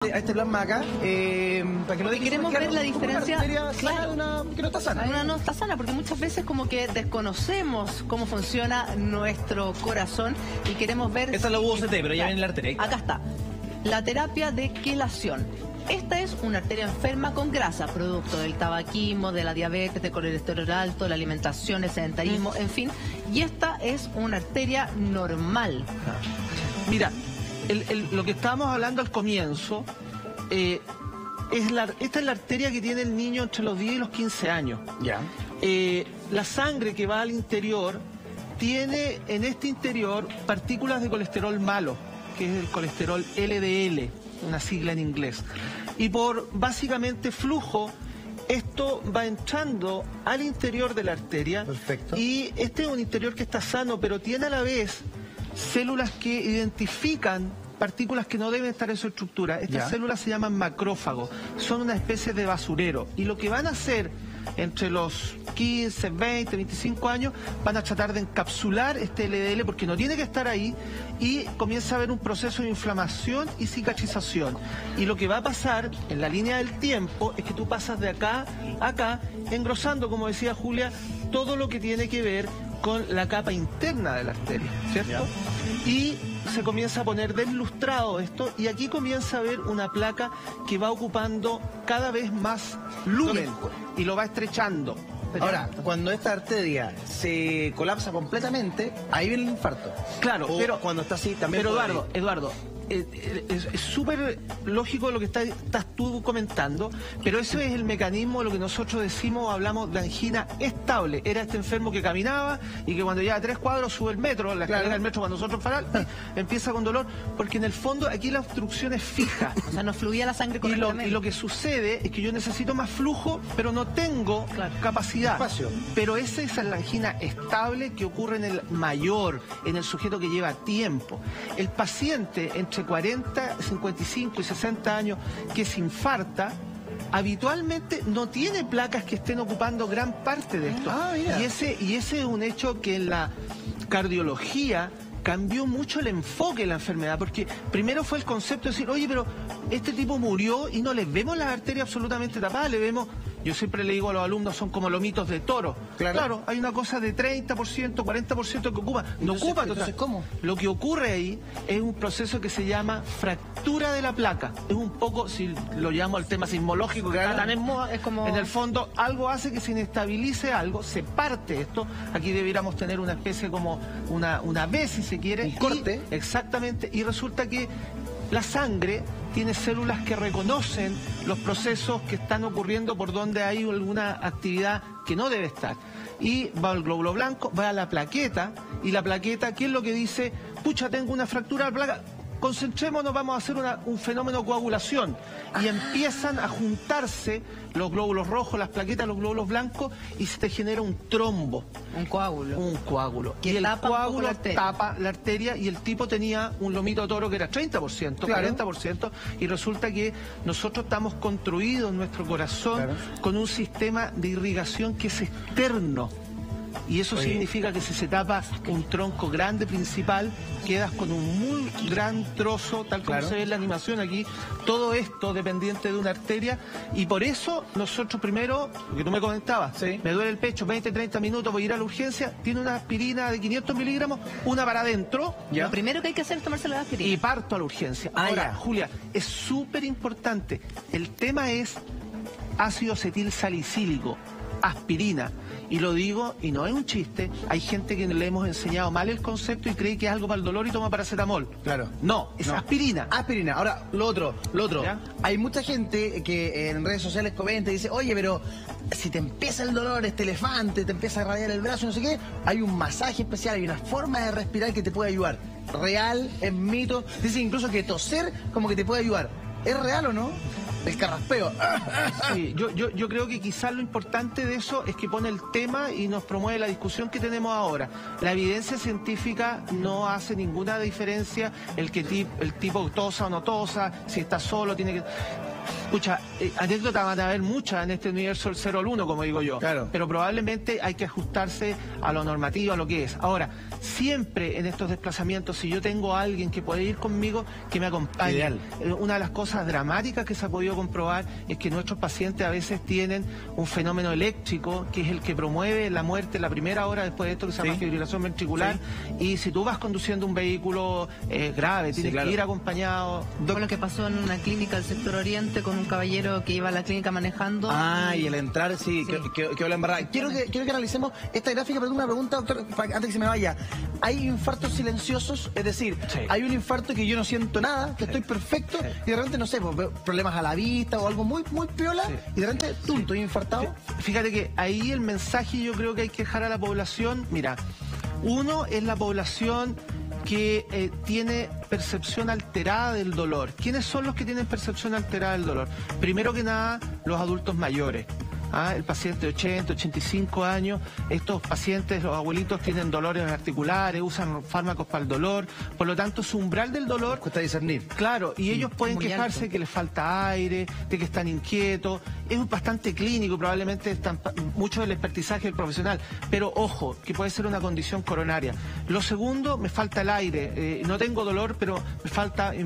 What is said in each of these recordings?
A este plasma acá, para que no diga queremos ver la diferencia, claro, que no está sana. Una no está sana, porque muchas veces como que desconocemos cómo funciona nuestro corazón y queremos ver... Esa es la UOCT, pero ya viene la arteria. Acá está, la terapia de quelación. Esta es una arteria enferma con grasa, producto del tabaquismo, de la diabetes, del colesterol alto, la alimentación, el sedentarismo, en fin. Y esta es una arteria normal. Mira, lo que estábamos hablando al comienzo, esta es la arteria que tiene el niño entre los 10 y los 15 años. Ya. La sangre que va al interior tiene en este interior partículas de colesterol malo, que es el colesterol LDL, una sigla en inglés. Y por básicamente flujo, esto va entrando al interior de la arteria. Perfecto. Y este es un interior que está sano, pero tiene a la vez células que identifican partículas que no deben estar en su estructura. Estas células se llaman macrófagos, son una especie de basurero. Y lo que van a hacer entre los 15, 20, 25 años, van a tratar de encapsular este LDL porque no tiene que estar ahí, y comienza a haber un proceso de inflamación y cicatrización. Y lo que va a pasar en la línea del tiempo es que tú pasas de acá a acá, engrosando, como decía Julia, todo lo que tiene que ver con la capa interna de la arteria, ¿cierto? Y se comienza a poner deslustrado esto, y aquí comienza a haber una placa que va ocupando cada vez más lumen y lo va estrechando. Ahora, cuando esta arteria se colapsa completamente, ahí viene el infarto. Claro, pero cuando está así también. Pero Eduardo, es súper lógico lo que estás tú comentando, pero eso es el mecanismo de lo que nosotros decimos, hablamos de angina estable. Era este enfermo que caminaba y que cuando llega a 3 cuadros sube el metro, la escalera del metro cuando nosotros paramos, empieza con dolor, porque en el fondo aquí la obstrucción es fija. O sea, no fluía la sangre correctamente. Y lo que sucede es que yo necesito más flujo, pero no tengo capacidad. Espacio. Pero esa es la angina estable que ocurre en el mayor, en el sujeto que lleva tiempo. El paciente entre 40, 55 y 60 años que se infarta, habitualmente no tiene placas que estén ocupando gran parte de esto. Y ese es un hecho que en la cardiología cambió mucho el enfoque de la enfermedad, porque primero fue el concepto de decir, oye, pero este tipo murió y no le vemos las arterias absolutamente tapadas, le vemos... Yo siempre le digo a los alumnos, son como lomitos de toro. Claro, hay una cosa de 30%, 40% que ocupa. No ocupa. Entonces, ¿cómo? Lo que ocurre ahí es un proceso que se llama fractura de la placa. Es un poco, si lo llamo al tema sismológico, que está tan en moda, es como... en el fondo algo hace que se inestabilice algo, se parte esto. Aquí debiéramos tener una especie como una V, si se quiere. Un corte. Exactamente. Y resulta que la sangre tiene células que reconocen los procesos que están ocurriendo por donde hay alguna actividad que no debe estar. Y va al glóbulo blanco, va a la plaqueta, y la plaqueta, ¿qué es lo que dice? Pucha, tengo una fractura de la placa. Concentrémonos, vamos a hacer un fenómeno de coagulación. Y empiezan a juntarse los glóbulos rojos, las plaquetas, los glóbulos blancos, y se te genera un trombo. Un coágulo. Un coágulo. Que y el coágulo tapa la arteria, y el tipo tenía un lomito de toro que era 30%, 40%, y resulta que nosotros estamos construidos en nuestro corazón con un sistema de irrigación que es externo. Y eso significa que si se tapa un tronco grande principal, quedas con un muy gran trozo, tal como se ve en la animación aquí, todo esto dependiente de una arteria. Y por eso nosotros primero, lo que tú me comentabas, me duele el pecho, 20, 30 minutos, voy a ir a la urgencia, tiene una aspirina de 500 miligramos, una para adentro. Lo primero que hay que hacer es tomarse la aspirina. Y parto a la urgencia. Ahora, Julia, es súper importante. El tema es ácido acetil salicílico, aspirina. Y lo digo, y no es un chiste, hay gente que le hemos enseñado mal el concepto y cree que es algo para el dolor y toma paracetamol. No, es aspirina. Aspirina. Ahora, lo otro. Hay mucha gente que en redes sociales comenta y dice, oye, pero si te empieza el dolor, este elefante, te empieza a radiar el brazo, no sé qué, hay un masaje especial, hay una forma de respirar que te puede ayudar. ¿Real? ¿Es mito? Dice incluso que toser como que te puede ayudar. ¿Es real o no? El carraspeo. Sí, yo creo que quizás lo importante de eso es que pone el tema y nos promueve la discusión que tenemos ahora. La evidencia científica no hace ninguna diferencia el tipo tosa o no tosa, si está solo, tiene que... Escucha, anécdotas van a haber muchas en este universo del 0 al 1, como digo yo. Claro. Pero probablemente hay que ajustarse a lo normativo, a lo que es. Ahora, siempre en estos desplazamientos, si yo tengo a alguien que puede ir conmigo, que me acompañe. Ideal. Una de las cosas dramáticas que se ha podido comprobar es que nuestros pacientes a veces tienen un fenómeno eléctrico, que es el que promueve la muerte en la primera hora después de esto, que se llama fibrilación ventricular. Y si tú vas conduciendo un vehículo grave, tienes que ir acompañado. Fue lo que pasó en una clínica del sector oriente con un caballero que iba a la clínica manejando. Y el entrar, quedó la embarrada. Quiero que analicemos esta gráfica, pero una pregunta, doctor, antes que se me vaya. ¿Hay infartos silenciosos? Es decir, hay un infarto que yo no siento nada, que estoy perfecto, y de repente, no sé, problemas a la vista o algo muy piola, y de repente, estoy infartado. Fíjate que ahí el mensaje yo creo que hay que dejar a la población, mira, uno es la población que tiene percepción alterada del dolor. ¿Quiénes son los que tienen percepción alterada del dolor? Primero que nada, los adultos mayores. El paciente de 80, 85 años, estos pacientes, los abuelitos, tienen dolores articulares, usan fármacos para el dolor, por lo tanto su umbral del dolor... Cuesta discernir. Claro, y ellos pueden quejarse de que les falta aire, de que están inquietos, es bastante clínico, probablemente están mucho del expertizaje del profesional, pero ojo, que puede ser una condición coronaria. Lo segundo, me falta el aire, no tengo dolor, pero me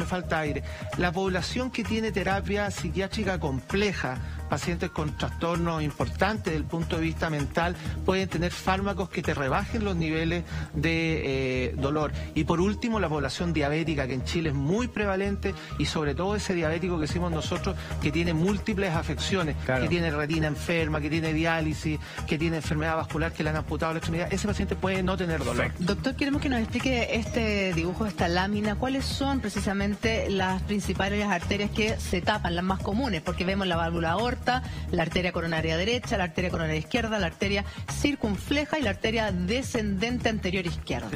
falta aire. La población que tiene terapia psiquiátrica compleja, pacientes con trastornos importantes desde el punto de vista mental, pueden tener fármacos que te rebajen los niveles de dolor. Y por último, la población diabética, que en Chile es muy prevalente, y sobre todo ese diabético que decimos nosotros, que tiene múltiples afecciones, que tiene retina enferma, que tiene diálisis, que tiene enfermedad vascular, que le han amputado la extremidad, ese paciente puede no tener dolor. Doctor, queremos que nos explique este dibujo, esta lámina, cuáles son precisamente las principales arterias que se tapan, las más comunes, porque vemos la válvula aorta, la arteria coronaria derecha, la arteria coronaria izquierda, la arteria circunfleja y la arteria descendente anterior izquierda.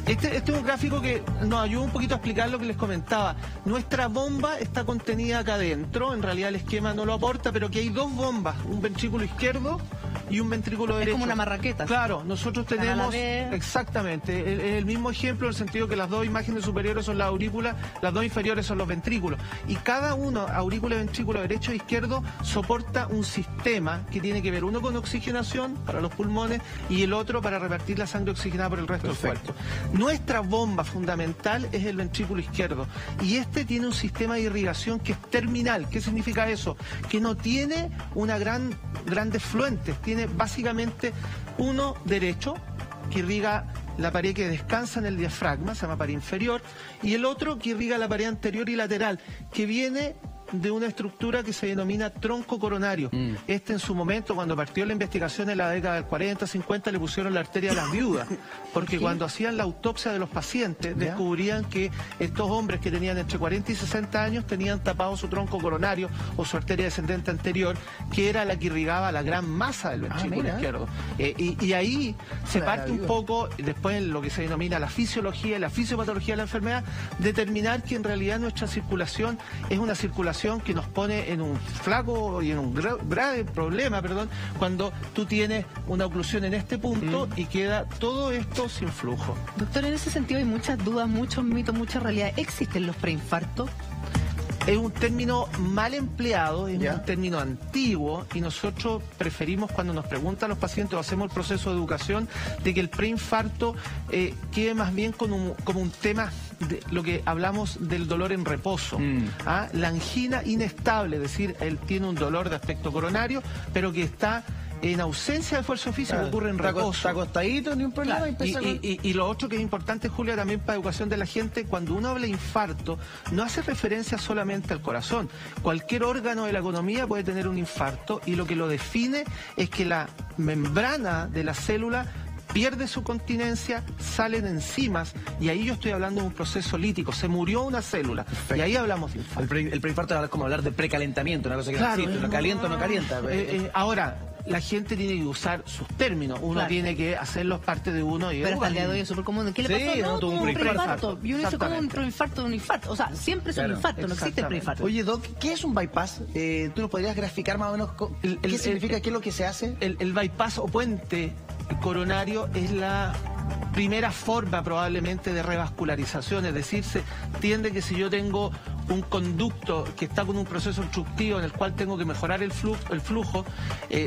Este es un gráfico que nos ayuda un poquito a explicar lo que les comentaba. Nuestra bomba está contenida acá adentro, en realidad el esquema no lo aporta, pero que hay dos bombas, un ventrículo izquierdo y un ventrículo derecho. Es como una marraqueta. Claro, nosotros tenemos... Exactamente, es el mismo ejemplo en el sentido que las dos imágenes superiores son las aurículas, las dos inferiores son los ventrículos. Y cada uno, aurícula y ventrículo derecho e izquierdo, soporta un sistema que tiene que ver uno con oxigenación para los pulmones y el otro para repartir la sangre oxigenada por el resto del cuerpo. Nuestra bomba fundamental es el ventrículo izquierdo y este tiene un sistema de irrigación que es terminal. ¿Qué significa eso? Que no tiene una grandes fluentes, tiene básicamente uno derecho que irriga la pared que descansa en el diafragma, se llama pared inferior, y el otro que irriga la pared anterior y lateral, que viene de una estructura que se denomina tronco coronario. En su momento, cuando partió la investigación en la década del 40, 50, le pusieron la arteria de las viudas, porque cuando hacían la autopsia de los pacientes, descubrían que estos hombres que tenían entre 40 y 60 años tenían tapado su tronco coronario o su arteria descendente anterior, que era la que irrigaba la gran masa del ventrículo izquierdo. Y ahí se parte un poco, después en lo que se denomina la fisiología y la fisiopatología de la enfermedad, determinar que en realidad nuestra circulación es una circulación que nos pone en un flaco y en un grave problema, cuando tú tienes una oclusión en este punto y queda todo esto sin flujo. Doctor, en ese sentido hay muchas dudas, muchos mitos, muchas realidades. ¿Existen los preinfartos? Es un término mal empleado, es un término antiguo y nosotros preferimos, cuando nos preguntan los pacientes o hacemos el proceso de educación, de que el preinfarto quede más bien como un tema de lo que hablamos del dolor en reposo. La angina inestable, es decir, él tiene un dolor de aspecto coronario, pero que está en ausencia de esfuerzo físico, ocurre en reposo. Está acostadito, ni un problema. Y lo otro que es importante, Julia, también para educación de la gente, cuando uno habla de infarto, no hace referencia solamente al corazón. Cualquier órgano de la economía puede tener un infarto y lo que lo define es que la membrana de la célula pierde su continencia, salen enzimas, y ahí yo estoy hablando de un proceso lítico, se murió una célula. Perfecto. Y ahí hablamos de infarto. El preinfarto es como hablar de precalentamiento, una cosa que no existe, no calienta o no calienta. Ahora, la gente tiene que usar sus términos, uno tiene que hacerlos parte de uno. Pero hasta el día de hoy es súper común. ¿Qué le pasó? No, tuvo un preinfarto. Y uno dice, ¿cómo un preinfarto de un infarto? O sea, siempre es un infarto, no existe el preinfarto. Oye, Doc, ¿qué es un bypass? ¿Tú nos podrías graficar más o menos qué significa, qué es lo que se hace? El bypass o puente coronario es la primera forma probablemente de revascularización, es decir, se entiende que si yo tengo un conducto que está con un proceso obstructivo en el cual tengo que mejorar el flujo,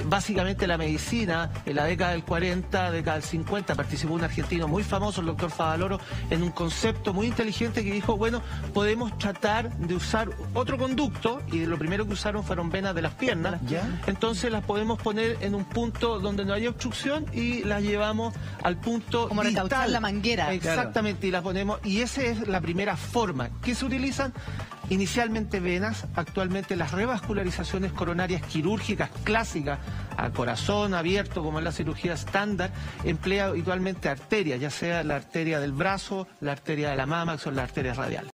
básicamente la medicina, en la década del 40, década del 50, participó un argentino muy famoso, el doctor Favaloro, en un concepto muy inteligente que dijo, bueno, podemos tratar de usar otro conducto, y lo primero que usaron fueron venas de las piernas. Entonces las podemos poner en un punto donde no haya obstrucción y las llevamos al punto como recauchar la manguera. Exactamente, y las ponemos, y esa es la primera forma. ¿Qué se utilizan? Inicialmente venas, actualmente las revascularizaciones coronarias quirúrgicas clásicas a corazón abierto, como es la cirugía estándar, emplea habitualmente arterias, ya sea la arteria del brazo, la arteria de la mama, que son las arterias radiales.